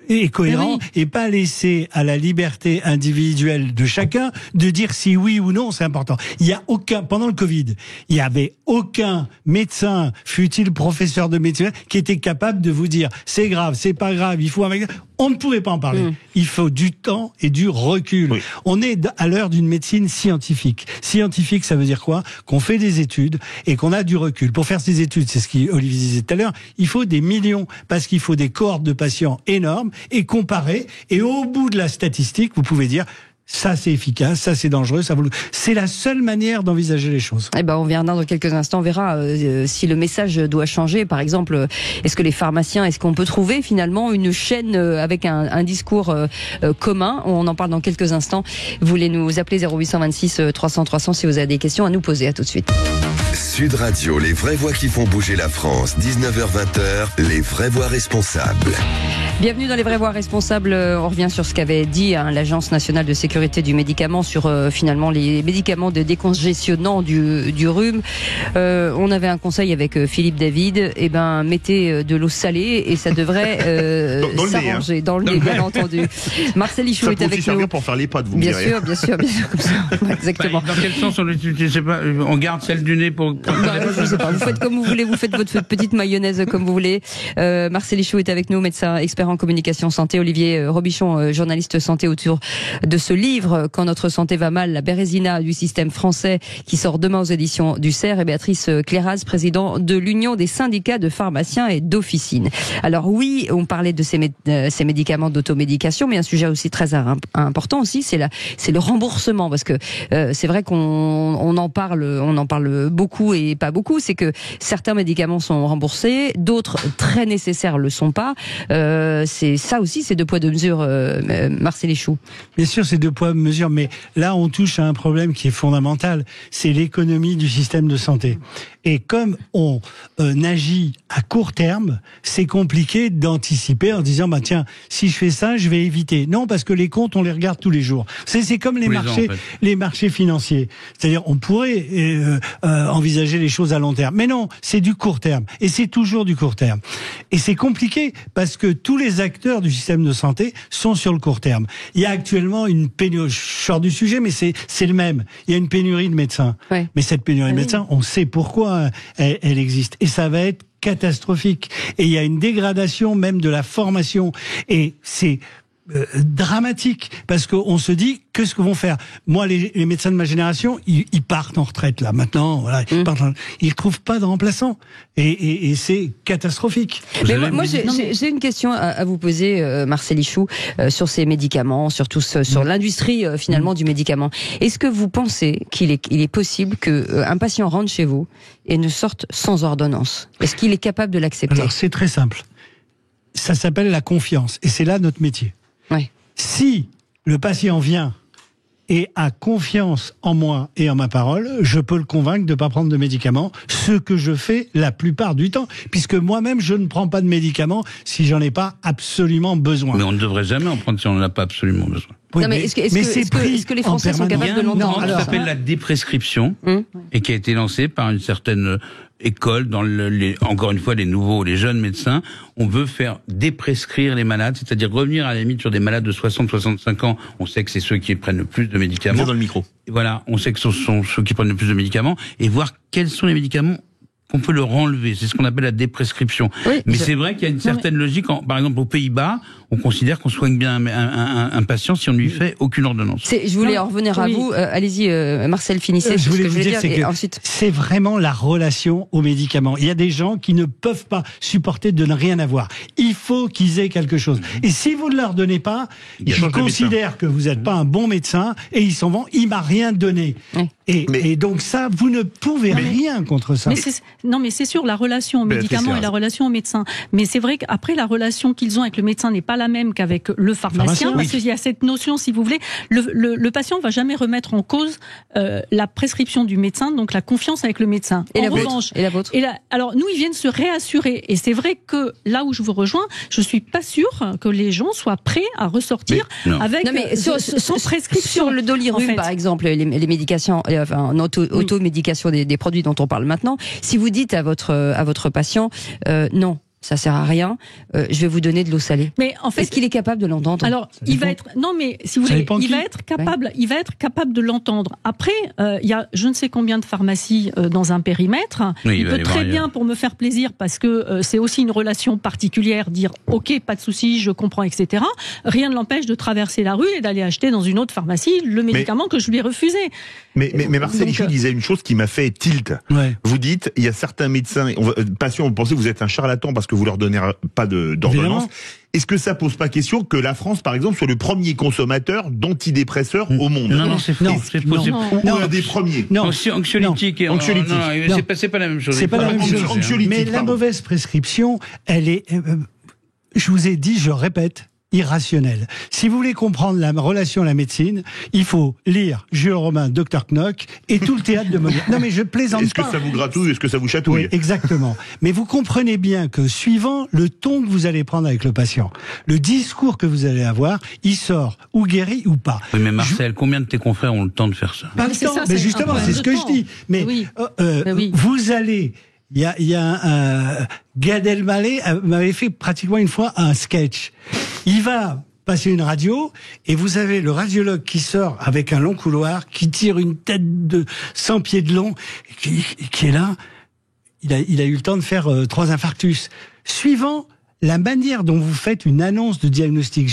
Et cohérent, et pas laisser à la liberté individuelle de chacun de dire si oui ou non, c'est important. Il y a pendant le Covid, il y avait aucun médecin, fût-il professeur de médecine, qui était capable de vous dire c'est grave, c'est pas grave, il faut un vaccin. On ne pouvait pas en parler. Il faut du temps et du recul. On est à l'heure d'une médecine scientifique. Scientifique, ça veut dire quoi? Qu'on fait des études et qu'on a du recul. Pour faire ces études, c'est ce qu'Olivier disait tout à l'heure, il faut des millions, parce qu'il faut des cohortes de patients énormes et comparer. Et au bout de la statistique, vous pouvez dire ça c'est efficace, ça c'est dangereux, c'est la seule manière d'envisager les choses. Eh ben, on viendra dans quelques instants, on verra si le message doit changer. Par exemple, est-ce que les pharmaciens, est-ce qu'on peut trouver finalement une chaîne avec un discours commun? On en parle dans quelques instants. Vous voulez nous appeler 0826 300 300 si vous avez des questions à nous poser. À tout de suite. Sud Radio, les vraies voix qui font bouger la France. 19h-20h, les vraies voix responsables. Bienvenue dans les vraies voix responsables. On revient sur ce qu'avait dit l'Agence nationale de sécurité du médicament sur finalement les médicaments de décongestionnant du rhume. On avait un conseil avec Philippe David. Eh ben, mettez de l'eau salée et ça devrait s'arranger dans le nez, bien entendu. Marcel Lichou est avec nous. Pour faire les pâtes, vous bien sûr, comme ça. Ouais, exactement. Dans quel sens on garde celle du nez pour je sais pas. Vous faites comme vous voulez. Vous faites votre petite mayonnaise comme vous voulez. Marcel Lichou est avec nous, médecin expert en communication santé. Olivier Robichon, journaliste santé, autour de ce livre Quand notre santé va mal, la Bérésina du système français, qui sort demain aux éditions du CERF, et Béatrice Clairaz, président de l'Union des syndicats de pharmaciens et d'officines. Alors oui, on parlait de ces médicaments d'automédication, mais un sujet aussi très important aussi, c'est le remboursement, parce que c'est vrai qu'on en parle beaucoup et pas beaucoup. C'est que certains médicaments sont remboursés, d'autres très nécessaires le sont pas. C'est ça aussi, c'est deux poids deux mesures, Marcel Lichou. Bien sûr, c'est deux poids deux mesures, mais là on touche à un problème qui est fondamental, c'est l'économie du système de santé. Et comme on agit à court terme, c'est compliqué d'anticiper en disant bah tiens, si je fais ça, je vais éviter. Non, parce que les comptes on les regarde tous les jours. C'est comme les marchés financiers. C'est-à-dire on pourrait envisager les choses à long terme, mais non, c'est du court terme et c'est toujours du court terme. Et c'est compliqué parce que tous les acteurs du système de santé sont sur le court terme. Il y a actuellement une pénurie, je sors du sujet, mais c'est le même. Il y a une pénurie de médecins. Ouais. Mais cette pénurie de médecins, on sait pourquoi elle existe. Et ça va être catastrophique. Et il y a une dégradation même de la formation. Et c'est dramatique, parce qu'on se dit, qu'est-ce que vont faire? Moi, les médecins de ma génération, ils partent en retraite, là, maintenant, voilà, ils trouvent pas de remplaçants. Et c'est catastrophique. Mais moi j'ai une question à vous poser, Marcel Ichou, sur ces médicaments, surtout sur l'industrie, finalement, du médicament. Est-ce que vous pensez qu'il est possible qu'un patient rentre chez vous et ne sorte sans ordonnance? Est-ce qu'il est capable de l'accepter? Alors, c'est très simple. Ça s'appelle la confiance. Et c'est là notre métier. Ouais. Si le patient vient et a confiance en moi et en ma parole, je peux le convaincre de ne pas prendre de médicaments, ce que je fais la plupart du temps, puisque moi-même je ne prends pas de médicaments si j'en ai pas absolument besoin. Mais on ne devrait jamais en prendre si on n'en a pas absolument besoin. Oui, non, mais est-ce que les Français sont capables de l'entendre? Ça s'appelle la déprescription et qui a été lancée par une certaine école dans encore une fois les nouveaux, les jeunes médecins. On veut faire déprescrire les malades, c'est-à-dire revenir à la limite sur des malades de 60-65 ans. On sait que c'est ceux qui prennent le plus de médicaments. Bien dans le micro. Et voilà, on sait que ce sont ceux qui prennent le plus de médicaments et voir quels sont les médicaments qu'on peut leur enlever. C'est ce qu'on appelle la déprescription. Oui, mais c'est vrai qu'il y a une certaine logique. Par exemple, aux Pays-Bas, on considère qu'on soigne bien un patient si on ne lui fait aucune ordonnance. Je voulais en revenir à vous. Allez-y, Marcel, finissez. Je voulais vous dire, c'est vraiment la relation aux médicaments. Il y a des gens qui ne peuvent pas supporter de ne rien avoir. Il faut qu'ils aient quelque chose. Et si vous ne leur donnez pas, ils considèrent que vous n'êtes pas un bon médecin et ils s'en vont. Il m'a rien donné. Et donc ça, vous ne pouvez rien contre ça. Mais c'est sûr, la relation aux médicaments et la relation au médecin. Mais c'est vrai qu'après, la relation qu'ils ont avec le médecin n'est pas la même qu'avec le pharmacien, parce qu'il y a cette notion, si vous voulez, le patient ne va jamais remettre en cause la prescription du médecin, donc la confiance avec le médecin. Et la vôtre. Alors, nous, ils viennent se réassurer. Et c'est vrai que là où je vous rejoins, je suis pas sûre que les gens soient prêts à ressortir avec sans prescription. Sur le Dolirum, par exemple, les médications, automédication des produits dont on parle maintenant, si vous dites à votre patient, non, ça sert à rien, je vais vous donner de l'eau salée. Mais en fait, est-ce qu'il est capable de l'entendre? Alors, il va être capable de l'entendre. Après, il y a je ne sais combien de pharmacies dans un périmètre. Il peut très bien, pour me faire plaisir, parce que c'est aussi une relation particulière, dire OK, pas de souci, je comprends, etc. Rien ne l'empêche de traverser la rue et d'aller acheter dans une autre pharmacie le médicament que je lui ai refusé. Mais Marcel Ichou disait une chose qui m'a fait tilt. Ouais. Vous dites, il y a certains médecins, patients, vous pensez que vous êtes un charlatan parce que vous leur donnez pas d'ordonnance. Est-ce que ça pose pas question que la France, par exemple, soit le premier consommateur d'antidépresseurs au monde? Non, c'est faux. Ou un des premiers. Non, anxiolytique. Non, c'est pas la même chose. C'est pas la même chose. Mais la mauvaise prescription, elle est, je vous ai dit, je répète, irrationnel. Si vous voulez comprendre la relation à la médecine, il faut lire Jules Romain, Dr Knock et tout le théâtre de Molière. Non mais je plaisante pas. Est-ce que ça vous gratouille, est-ce que ça vous chatouille? Oui, exactement. Mais vous comprenez bien que suivant le ton que vous allez prendre avec le patient, le discours que vous allez avoir, il sort ou guéri ou pas. Oui, mais Marcel, combien de tes confrères ont le temps de faire ça? Pas le temps, mais justement, c'est ce que je dis. Mais vous allez... Il y a Gad Elmaleh m'avait fait pratiquement une fois un sketch. Il va passer une radio et vous avez le radiologue qui sort avec un long couloir, qui tire une tête de 100 pieds de long, qui est là. Il a eu le temps de faire 3 infarctus. Suivant la manière dont vous faites une annonce de diagnostic,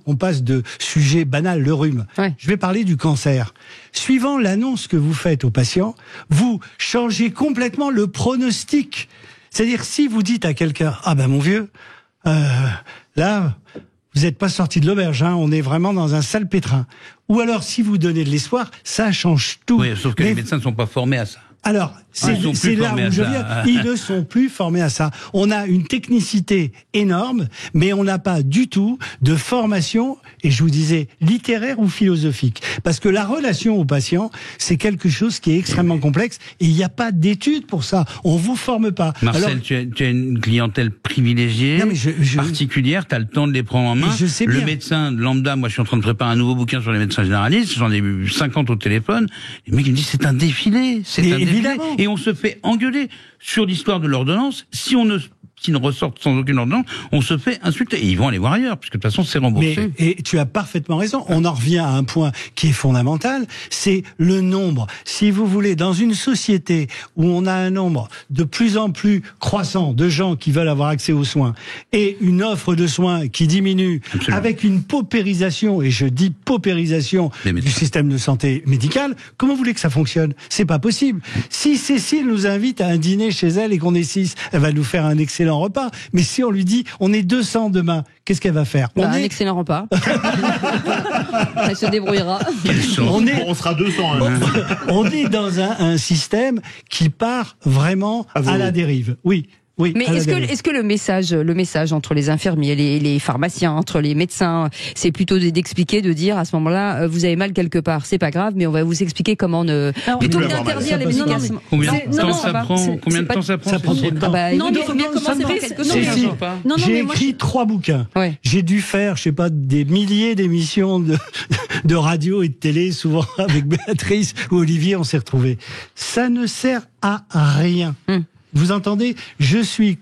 on passe de sujet banal, le rhume. Ouais. Je vais parler du cancer. Suivant l'annonce que vous faites au patient, vous changez complètement le pronostic. C'est-à-dire, si vous dites à quelqu'un, ah ben mon vieux, là, vous n'êtes pas sorti de l'auberge, hein, on est vraiment dans un sale pétrin. Ou alors, si vous donnez de l'espoir, ça change tout. Oui, sauf que les médecins ne sont pas formés à ça. Alors, c'est là où je viens. Ils ne sont plus formés à ça. On a une technicité énorme, mais on n'a pas du tout de formation, et je vous disais, littéraire ou philosophique. Parce que la relation au patient, c'est quelque chose qui est extrêmement complexe, et il n'y a pas d'études pour ça. On vous forme pas. Marcel, alors, tu as une clientèle privilégiée, particulière, tu as le temps de les prendre en main. Je sais bien. Le médecin lambda, moi je suis en train de préparer un nouveau bouquin sur les médecins généralistes, j'en ai eu 50 au téléphone, les mecs ils me disent c'est un défilé, c'est un défilé. Et on se fait engueuler sur l'histoire de l'ordonnance si qu'ils ressortent sans aucune ordonnance, on se fait insulter. Et ils vont aller voir ailleurs, puisque de toute façon, c'est remboursé. Et tu as parfaitement raison. On en revient à un point qui est fondamental, c'est le nombre. Si vous voulez, dans une société où on a un nombre de plus en plus croissant de gens qui veulent avoir accès aux soins et une offre de soins qui diminue, absolument, avec une paupérisation, et je dis paupérisation du système de santé médicale, comment vous voulez que ça fonctionne? C'est pas possible. Si Cécile nous invite à un dîner chez elle et qu'on est 6, elle va nous faire un excellent repas. Mais si on lui dit, on est 200 demain, qu'est-ce qu'elle va faire? Un excellent repas. Elle se débrouillera. On sera 200. Hein. On est dans un système qui part vraiment à la dérive. Oui. Oui, mais est-ce que le message entre les infirmiers, les pharmaciens, entre les médecins, c'est plutôt d'expliquer, de dire à ce moment-là, vous avez mal quelque part, c'est pas grave, mais on va vous expliquer comment plutôt que d'interdire les médicaments. Combien de temps ça prend? Ça prend trop de temps. Non, mais il faut bien commencer par quelque chose. J'ai écrit 3 bouquins. Ouais. J'ai dû faire, je sais pas, des milliers d'émissions de radio et de télé, souvent avec Béatrice ou Olivier, on s'est retrouvés. Ça ne sert à rien. Vous entendez? Je suis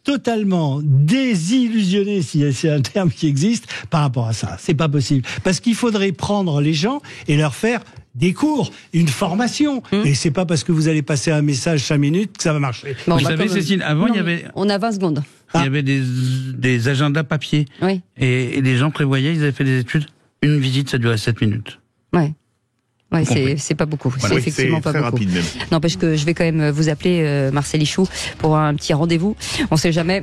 totalement désillusionné, si c'est un terme qui existe, par rapport à ça. C'est pas possible. Parce qu'il faudrait prendre les gens et leur faire des cours, une formation. Et c'est pas parce que vous allez passer un message 5 minutes que ça va marcher. Bon, vous savez, Cécile, avant, il y avait... On a 20 secondes. Il y avait des agendas papier. Oui. Et les gens prévoyaient, ils avaient fait des études. Une visite, ça durait 7 minutes. Ouais. Ouais, c'est pas beaucoup. Voilà. C'est effectivement pas beaucoup. N'empêche que je vais quand même vous appeler Marcel Ichou pour un petit rendez-vous. On sait jamais.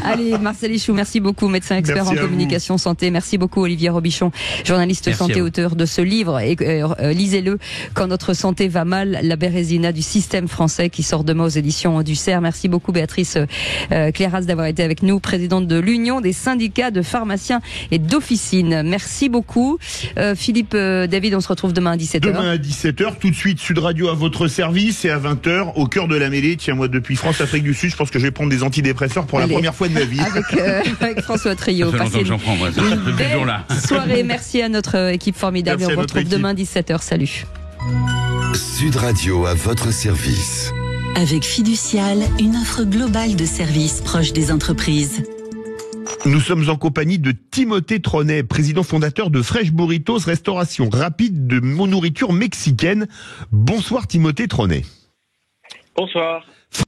Allez, Marcel Ichou, merci beaucoup, médecin expert en communication santé. Merci beaucoup, Olivier Robichon, journaliste santé, auteur de ce livre. Et lisez-le, Quand notre santé va mal, la Bérésina du système français, qui sort demain aux éditions du CERF. Merci beaucoup, Béatrice Clairas, d'avoir été avec nous, présidente de l'Union des syndicats de pharmaciens et d'officines. Merci beaucoup, Philippe. David, on se retrouve demain à 17h. Demain à 17h, tout de suite, Sud Radio à votre service, et à 20h, au cœur de la mêlée. Tiens, moi, depuis France-Afrique du Sud, je pense que je vais prendre des antidépresseurs pour la première fois de ma vie. Avec François Trio. Ça fait longtemps que j'en prends, moi. Ça fait toujours là. Soirée, merci à notre équipe formidable. Merci, on se retrouve demain 17h. Salut. Sud Radio à votre service. Avec Fiducial, une offre globale de services proche des entreprises. Nous sommes en compagnie de Timothée Tronet, président fondateur de Fresh Burritos, restauration rapide de nourriture mexicaine. Bonsoir Timothée Tronet. Bonsoir.